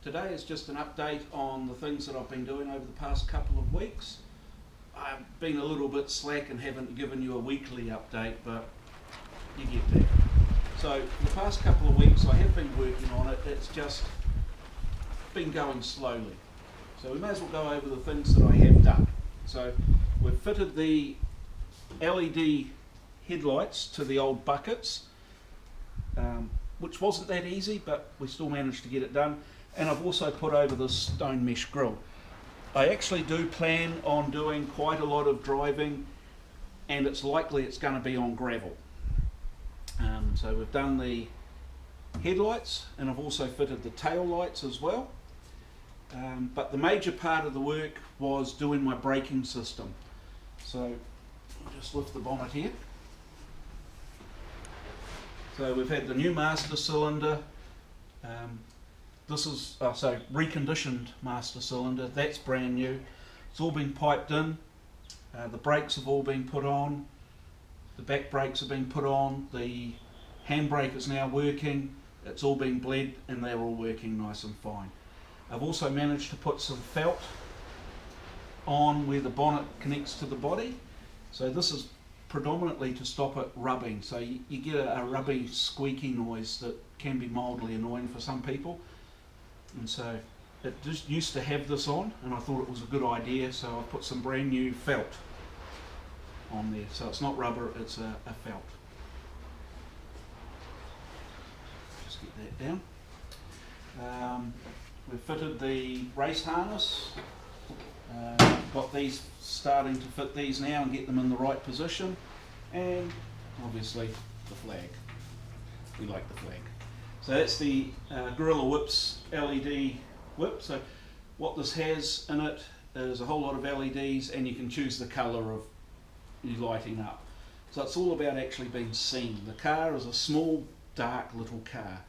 Today is just an update on the things that I've been doing over the past couple of weeks. I've been a little bit slack and haven't given you a weekly update, but you get that. So the past couple of weeks I have been working on it, it's just been going slowly. So we may as well go over the things that I have done. So we've fitted the LED headlights to the old buckets, which wasn't that easy, but we still managed to get it done. And I've also put over this stone mesh grille. I actually do plan on doing quite a lot of driving, and it's likely it's going to be on gravel. So we've done the headlights, and I've also fitted the tail lights as well. But the major part of the work was doing my braking system. So I'll just lift the bonnet here. So we've had the new master cylinder. This is reconditioned master cylinder. That's brand new. It's all been piped in. The brakes have all been put on. The back brakes have been put on. The handbrake is now working. It's all been bled and they're all working nice and fine. I've also managed to put some felt on where the bonnet connects to the body. So this is predominantly to stop it rubbing. So you get a rubby, squeaky noise that can be mildly annoying for some people. And so it just used to have this on, and I thought it was a good idea, so I put some brand new felt on there. So it's not rubber, it's a felt. Just get that down. We've fitted the race harness. Got these, starting to fit these now and get them in the right position. And obviously the flag. We like the flag. So that's the Gorilla Whips LED whip. So what this has in it is a whole lot of LEDs, and you can choose the colour of you lighting up. So it's all about actually being seen. The car is a small, dark little car,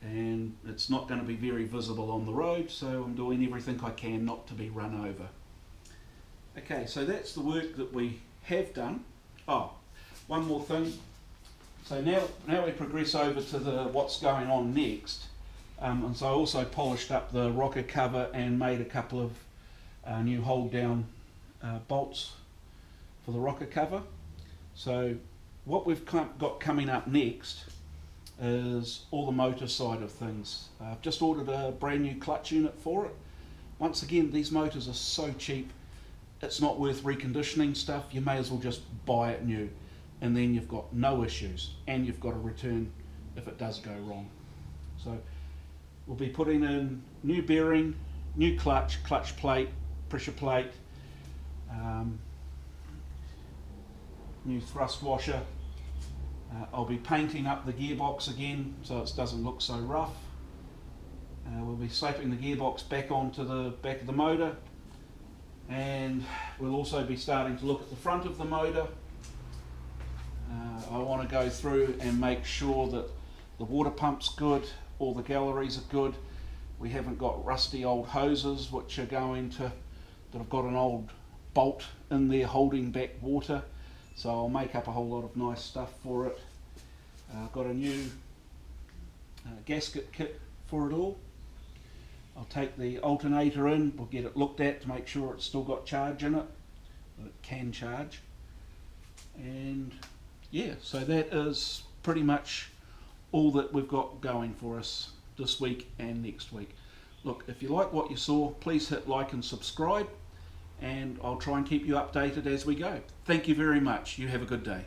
and it's not going to be very visible on the road, so I'm doing everything I can not to be run over. Okay, so that's the work that we have done. Oh, one more thing. So now we progress over to what's going on next. And so I also polished up the rocker cover and made a couple of new hold down bolts for the rocker cover. So what we've got coming up next is all the motor side of things. I've just ordered a brand new clutch unit for it. Once again, these motors are so cheap, it's not worth reconditioning stuff. You may as well just buy it new, and then you've got no issues, and you've got a return if it does go wrong. So we'll be putting in new bearing, new clutch plate, pressure plate, new thrust washer. I'll be painting up the gearbox again so it doesn't look so rough. We'll be slapping the gearbox back onto the back of the motor, and we'll also be starting to look at the front of the motor. I want to go through and make sure that the water pump's good, all the galleries are good. We haven't got rusty old hoses which are that have got an old bolt in there holding back water. So I'll make up a whole lot of nice stuff for it. I've got a new gasket kit for it all. I'll take the alternator in, we'll get it looked at to make sure it's still got charge in it, that it can charge. And yeah, so that is pretty much all that we've got going for us this week and next week. Look, if you like what you saw, please hit like and subscribe, and I'll try and keep you updated as we go. Thank you very much. You have a good day.